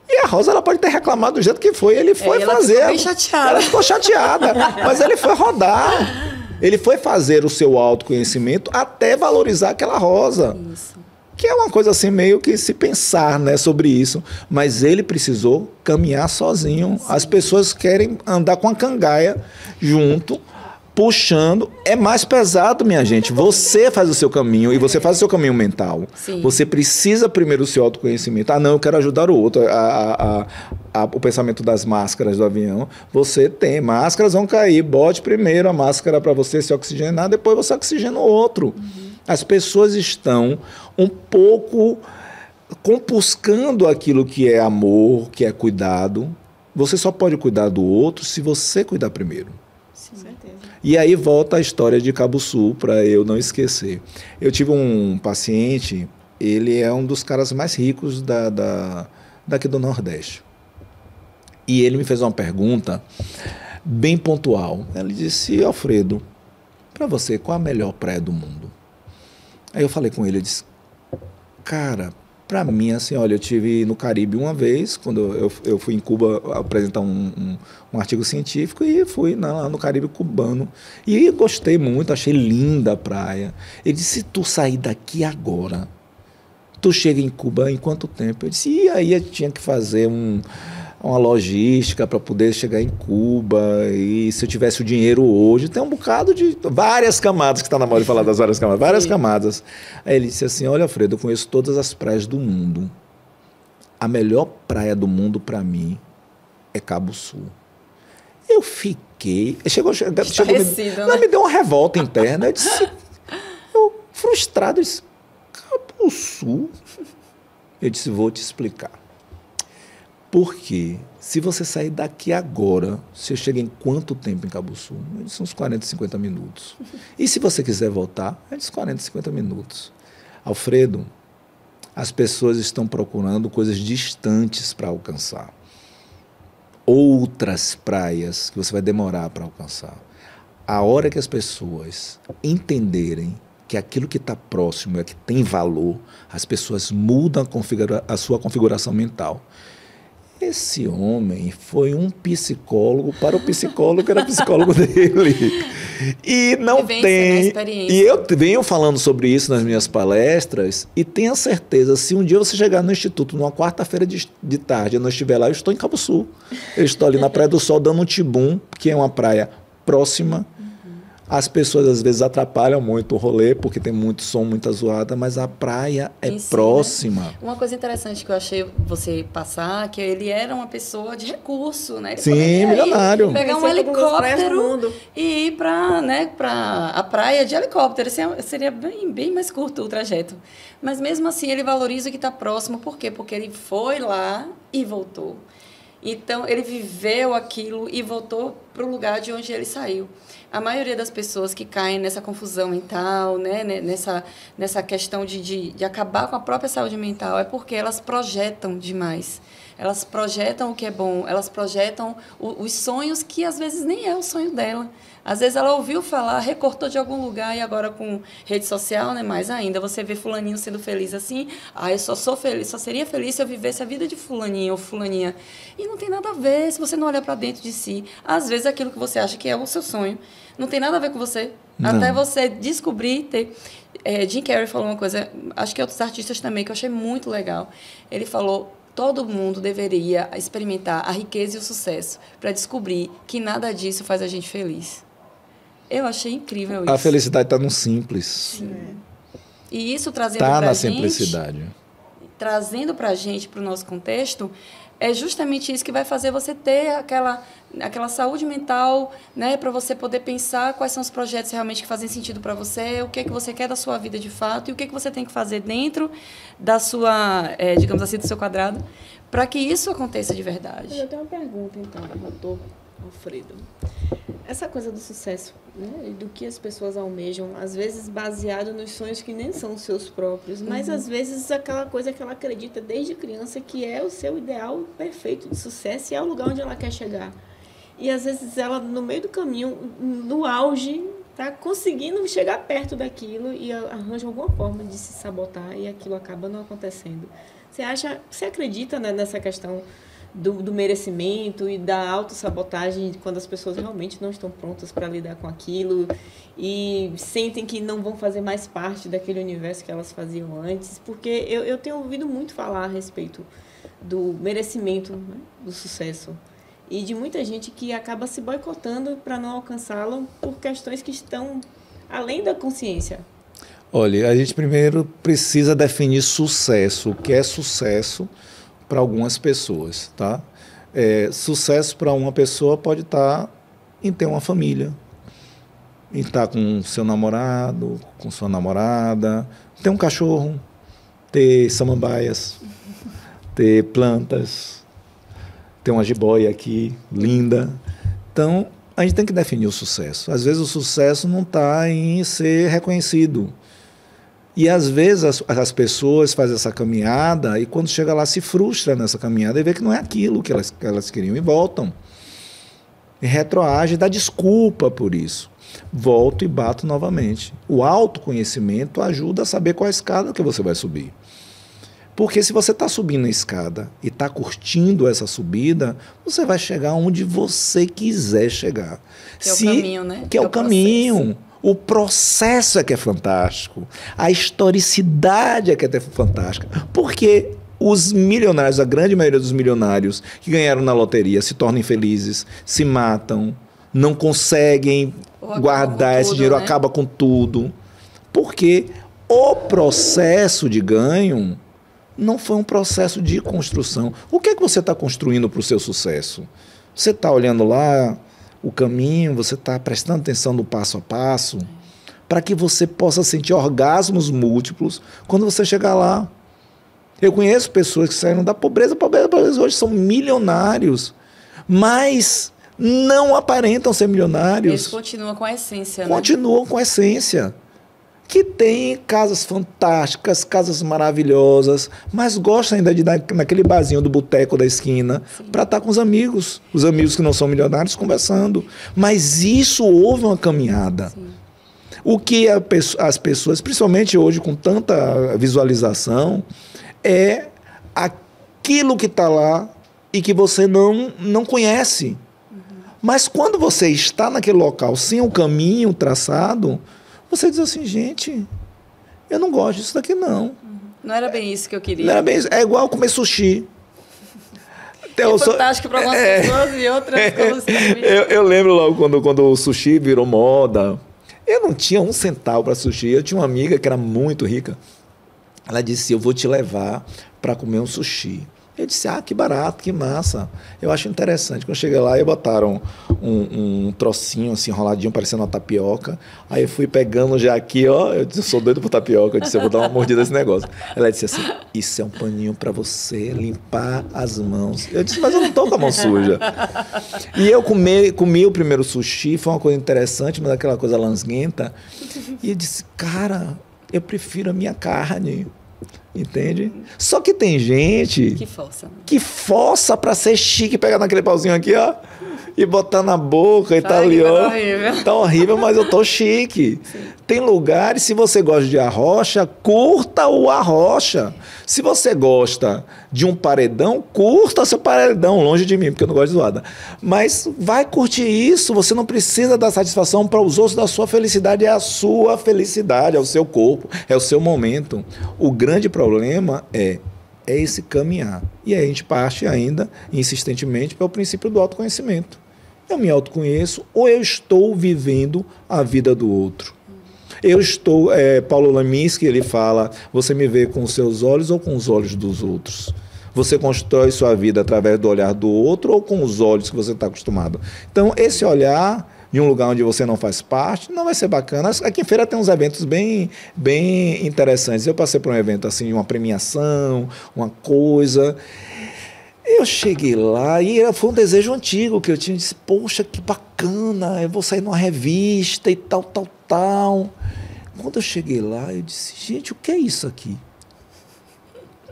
E a Rosa, ela pode ter reclamado do jeito que foi. Ele foi fazer. Ela ficou bem chateada. Ela ficou chateada. Mas ele foi rodar. Ele foi fazer o seu autoconhecimento até valorizar aquela rosa. Isso. Que é uma coisa assim, meio que se pensar, né, sobre isso. Mas ele precisou caminhar sozinho. Sim. As pessoas querem andar com a cangaia junto, puxando. É mais pesado, minha gente. Você faz o seu caminho e você faz o seu caminho mental. Sim. Você precisa primeiro do seu autoconhecimento. Ah, não, eu quero ajudar o outro. O pensamento das máscaras do avião. Você tem. Máscaras vão cair. Bote primeiro a máscara para você se oxigenar, depois você oxigena o outro. As pessoas estão um pouco compuscando aquilo que é amor, que é cuidado. Você só pode cuidar do outro se você cuidar primeiro. Sim, certeza. E aí volta a história de Cabo Sul, para eu não esquecer. Eu tive um paciente, ele é um dos caras mais ricos daqui do Nordeste. E ele me fez uma pergunta bem pontual. Ele disse, Alfredo, para você, qual a melhor praia do mundo? Aí eu falei com ele, eu disse, cara, para mim, assim, olha, eu tive no Caribe uma vez, quando eu fui em Cuba apresentar um artigo científico e fui lá no Caribe cubano. E gostei muito, achei linda a praia. Ele disse, se tu sair daqui agora, tu chega em Cuba em quanto tempo? Eu disse, e aí eu tinha que fazer uma logística para poder chegar em Cuba, e se eu tivesse o dinheiro hoje, tem um bocado de várias camadas, que está na moda de falar das várias camadas, várias camadas. Aí ele disse assim, olha, Alfredo, eu conheço todas as praias do mundo. A melhor praia do mundo para mim é Cabo Sul. Eu fiquei... Me deu uma revolta interna. Eu disse, frustrado, eu disse, Cabo Sul? Eu disse, vou te explicar. Porque se você sair daqui agora, você chega em quanto tempo em Cabo Sul? Eu disse, uns 40, 50 minutos. E se você quiser voltar? Eu disse, 40, 50 minutos. Alfredo, as pessoas estão procurando coisas distantes para alcançar. Outras praias que você vai demorar para alcançar. A hora que as pessoas entenderem que aquilo que está próximo é que tem valor, as pessoas mudam a sua configuração mental. Esse homem foi um psicólogo para o psicólogo que era psicólogo dele. E não tem... E eu venho falando sobre isso nas minhas palestras e tenha certeza, se um dia você chegar no Instituto numa quarta-feira de tarde, eu não estiver lá, eu estou em Cabo Sul. Eu estou ali na Praia do Sol dando um tibum, que é uma praia próxima. As pessoas às vezes atrapalham muito o rolê, porque tem muito som, muita zoada, mas a praia é próxima. Né? Uma coisa interessante que eu achei você passar, que ele era uma pessoa de recurso, né? Ele Sim, milionário. Pegar um helicóptero e ir para a praia de helicóptero. Seria bem mais curto o trajeto. Mas mesmo assim ele valoriza o que está próximo. Por quê? Porque ele foi lá e voltou. Então, ele viveu aquilo e voltou para o lugar de onde ele saiu. A maioria das pessoas que caem nessa confusão mental, né, nessa questão de acabar com a própria saúde mental, é porque elas projetam demais. Elas projetam o que é bom, elas projetam os sonhos que às vezes nem é o sonho dela. Às vezes ela ouviu falar, recortou de algum lugar e agora com rede social, né, mais ainda, você vê fulaninho sendo feliz assim, eu só sou feliz, só seria feliz se eu vivesse a vida de fulaninho ou fulaninha. E não tem nada a ver se você não olhar para dentro de si. Às vezes aquilo que você acha que é o seu sonho não tem nada a ver com você. Não. Até você descobrir, Jim Carrey falou uma coisa, acho que outros artistas também, que eu achei muito legal. Ele falou, todo mundo deveria experimentar a riqueza e o sucesso para descobrir que nada disso faz a gente feliz. Eu achei incrível isso. A felicidade está no simples. Sim. E isso trazendo para a gente... Está na simplicidade. Trazendo para a gente, para o nosso contexto, é justamente isso que vai fazer você ter aquela saúde mental, né, para você poder pensar quais são os projetos realmente que fazem sentido para você, o que é que você quer da sua vida de fato e o que é que você tem que fazer dentro da sua, digamos assim, do seu quadrado, para que isso aconteça de verdade. Eu tenho uma pergunta, então, doutor Alfredo. Essa coisa do sucesso, né, do que as pessoas almejam, às vezes baseado nos sonhos que nem são seus próprios, mas às vezes aquela coisa que ela acredita desde criança que é o seu ideal perfeito de sucesso e é o lugar onde ela quer chegar. E às vezes ela, no meio do caminho, no auge, está conseguindo chegar perto daquilo e arranja alguma forma de se sabotar e aquilo acaba não acontecendo. Você acredita, né, nessa questão do merecimento e da autossabotagem quando as pessoas realmente não estão prontas para lidar com aquilo e sentem que não vão fazer mais parte daquele universo que elas faziam antes? Porque eu tenho ouvido muito falar a respeito do merecimento, né, do sucesso e de muita gente que acaba se boicotando para não alcançá-lo por questões que estão além da consciência. Olha, a gente primeiro precisa definir sucesso. O que é sucesso para algumas pessoas, tá? Sucesso para uma pessoa pode estar em ter uma família, em estar com seu namorado, com sua namorada, ter um cachorro, ter samambaias, ter plantas, ter uma jiboia aqui, linda. Então, a gente tem que definir o sucesso. Às vezes o sucesso não está em ser reconhecido. E, às vezes, as pessoas fazem essa caminhada e, quando chega lá, se frustra nessa caminhada e vê que não é aquilo que elas queriam e voltam. E retroage e dá desculpa por isso. Volto e bato novamente. O autoconhecimento ajuda a saber qual a escada que você vai subir. Porque se você está subindo a escada e está curtindo essa subida, você vai chegar onde você quiser chegar. Que é o caminho, né? Que é o caminho. O processo é que é fantástico. A historicidade é que é fantástica. Porque os milionários, a grande maioria dos milionários que ganharam na loteria se tornam infelizes, se matam, não conseguem guardar esse dinheiro, acaba com tudo. Porque o processo de ganho não foi um processo de construção. O que é que você está construindo para o seu sucesso? Você está olhando lá o caminho, você está prestando atenção no passo a passo, para que você possa sentir orgasmos múltiplos quando você chegar lá. Eu conheço pessoas que saíram da pobreza hoje são milionários, mas não aparentam ser milionários. Eles continuam com a essência, né? Continuam com a essência. Que tem casas fantásticas, casas maravilhosas, mas gosta ainda de ir naquele barzinho do boteco da esquina para estar com os amigos que não são milionários, conversando. Mas isso houve uma caminhada. Sim. O que as pessoas, principalmente hoje com tanta visualização, é aquilo que está lá e que você não conhece. Uhum. Mas quando você está naquele local sem o caminho traçado, você diz assim, gente, eu não gosto disso daqui, não. Não era bem isso que eu queria. Não era bem isso. É igual comer sushi. É fantástico para algumas pessoas e outras coisas também. Eu lembro logo quando o sushi virou moda. Eu não tinha um centavo para sushi. Eu tinha uma amiga que era muito rica. Ela disse, eu vou te levar para comer um sushi. Eu disse, que barato, que massa. Eu acho interessante. Quando eu cheguei lá, botaram um trocinho assim, enroladinho, parecendo uma tapioca. Aí eu fui pegando já aqui, ó. Eu disse, eu sou doido por tapioca. Eu disse, eu vou dar uma mordida nesse negócio. Ela disse assim, isso é um paninho para você limpar as mãos. Eu disse, mas eu não estou com a mão suja. E eu comi o primeiro sushi, foi uma coisa interessante, mas aquela coisa lansguenta. E eu disse, cara, eu prefiro a minha carne. Entende? Só que tem gente que força para ser chique, pegar naquele pauzinho aqui, ó, e botar na boca e tá ali, ó. Tá horrível, mas eu tô chique. Sim. Tem lugares, se você gosta de arrocha, curta o arrocha. Se você gosta de um paredão, curta seu paredão, longe de mim, porque eu não gosto de zoada. Mas vai curtir isso, você não precisa dar satisfação para os outros da sua felicidade, é a sua felicidade, é o seu corpo, é o seu momento. O grande problema é esse caminhar. E aí a gente parte ainda, insistentemente, para o princípio do autoconhecimento. Eu me autoconheço ou eu estou vivendo a vida do outro? Eu estou... Paulo Leminski, ele fala, você me vê com os seus olhos ou com os olhos dos outros? Você constrói sua vida através do olhar do outro ou com os olhos que você está acostumado? Então, esse olhar de um lugar onde você não faz parte, não vai ser bacana. Aqui em Feira tem uns eventos bem interessantes. Eu passei por um evento assim, uma premiação, uma coisa... Eu cheguei lá e foi um desejo antigo que eu tinha. Disse, poxa, que bacana, eu vou sair numa revista e tal. Quando eu cheguei lá, eu disse, gente, o que é isso aqui?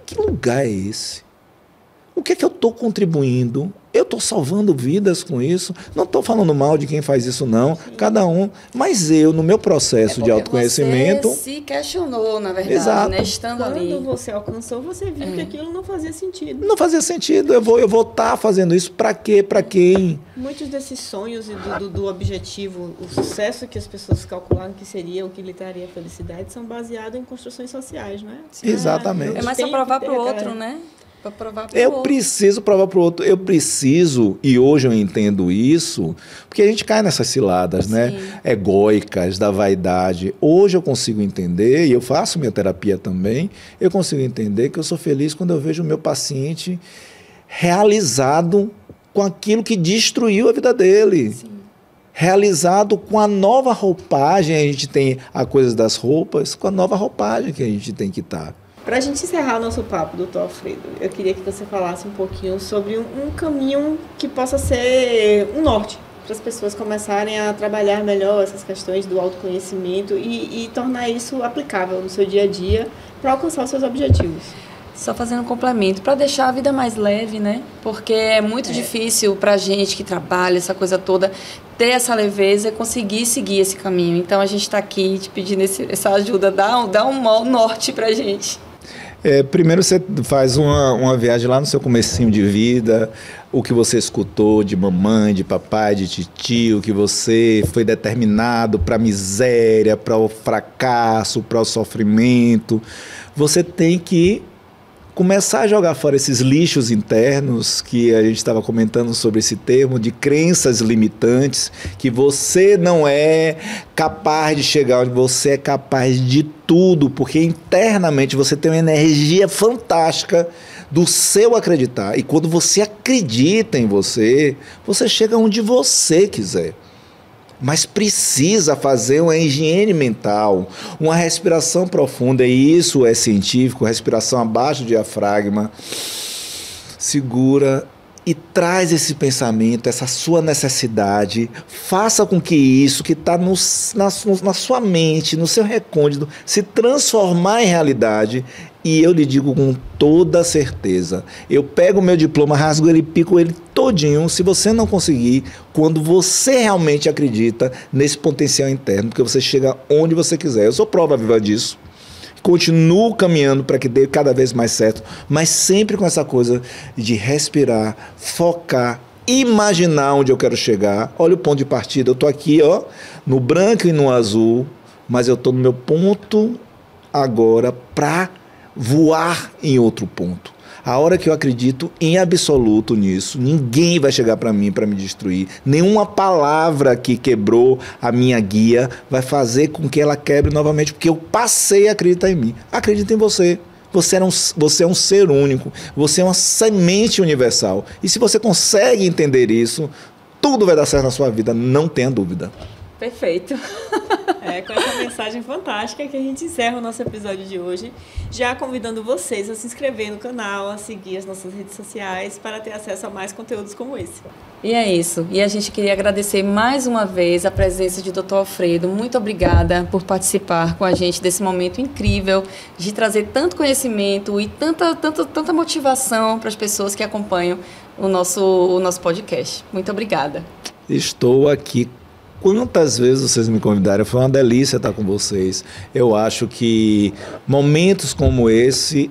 Que lugar é esse? O que é que eu estou contribuindo? Eu estou salvando vidas com isso. Não estou falando mal de quem faz isso, não. Sim. Cada um. Mas eu, no meu processo de autoconhecimento... Você se questionou, na verdade, exato, né? Estando ali. Quando você alcançou, você viu que aquilo não fazia sentido. Não fazia sentido. Eu vou estar fazendo isso para quê? Para quem? Muitos desses sonhos e do objetivo, o sucesso que as pessoas calcularam que seria o que lhe traria felicidade, são baseados em construções sociais, não é? Exatamente. É mais só provar para o outro, né? Eu preciso provar para o outro, eu preciso, e hoje eu entendo isso, porque a gente cai nessas ciladas, né, egóicas, da vaidade. Hoje eu consigo entender, e eu faço minha terapia também, eu consigo entender que eu sou feliz quando eu vejo o meu paciente realizado com aquilo que destruiu a vida dele. Sim. Realizado com a nova roupagem, a gente tem a coisa das roupas, com a nova roupagem que a gente tem que estar. Para a gente encerrar o nosso papo, doutor Alfredo, eu queria que você falasse um pouquinho sobre um caminho que possa ser um norte para as pessoas começarem a trabalhar melhor essas questões do autoconhecimento e tornar isso aplicável no seu dia a dia para alcançar os seus objetivos. Só fazendo um complemento, para deixar a vida mais leve, né? Porque é muito difícil para a gente que trabalha, essa coisa toda, ter essa leveza e conseguir seguir esse caminho. Então, a gente está aqui te pedindo essa ajuda, dá um norte para a gente. Primeiro você faz uma viagem lá no seu comecinho de vida, o que você escutou de mamãe, de papai, de titio, que você foi determinado para a miséria, para o fracasso, para o sofrimento. Você tem que começar a jogar fora esses lixos internos que a gente estava comentando sobre esse termo de crenças limitantes, que você não é capaz de chegar onde você é capaz de tudo, porque internamente você tem uma energia fantástica do seu acreditar. E quando você acredita em você, você chega onde você quiser. Mas precisa fazer uma higiene mental, uma respiração profunda, e isso é científico, respiração abaixo do diafragma. Segura e traz esse pensamento, essa sua necessidade, faça com que isso que está na sua mente, no seu recôndito, se transformar em realidade. E eu lhe digo com toda certeza, eu pego o meu diploma, rasgo ele, pico ele todinho, se você não conseguir, quando você realmente acredita nesse potencial interno, porque você chega onde você quiser. Eu sou prova viva disso. Continuo caminhando para que dê cada vez mais certo, mas sempre com essa coisa de respirar, focar, imaginar onde eu quero chegar. Olha o ponto de partida, eu estou aqui no branco e no azul, mas eu estou no meu ponto agora para voar em outro ponto. A hora que eu acredito em absoluto nisso, ninguém vai chegar para mim para me destruir. Nenhuma palavra que quebrou a minha guia vai fazer com que ela quebre novamente, porque eu passei a acreditar em mim. Acredita em você. Você é um ser único. Você é uma semente universal. E se você consegue entender isso, tudo vai dar certo na sua vida, não tenha dúvida. Perfeito. Com essa mensagem fantástica que a gente encerra o nosso episódio de hoje, já convidando vocês a se inscrever no canal, a seguir as nossas redes sociais para ter acesso a mais conteúdos como esse. E é isso. E a gente queria agradecer mais uma vez a presença de Dr. Alfredo. Muito obrigada por participar com a gente desse momento incrível de trazer tanto conhecimento e tanta motivação para as pessoas que acompanham o nosso podcast. Muito obrigada. Estou aqui. Quantas vezes vocês me convidaram, foi uma delícia estar com vocês. Eu acho que momentos como esse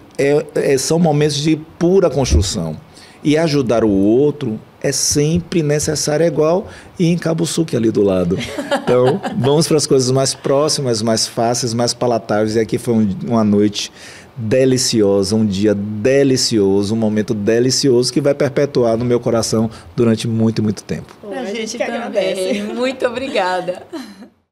são momentos de pura construção. E ajudar o outro é sempre necessário, é igual e em Cabo Sul, que é ali do lado. Então, vamos para as coisas mais próximas, mais fáceis, mais palatáveis. E aqui foi uma noite deliciosa, um dia delicioso, um momento delicioso que vai perpetuar no meu coração durante muito, muito tempo. A gente também. Muito obrigada.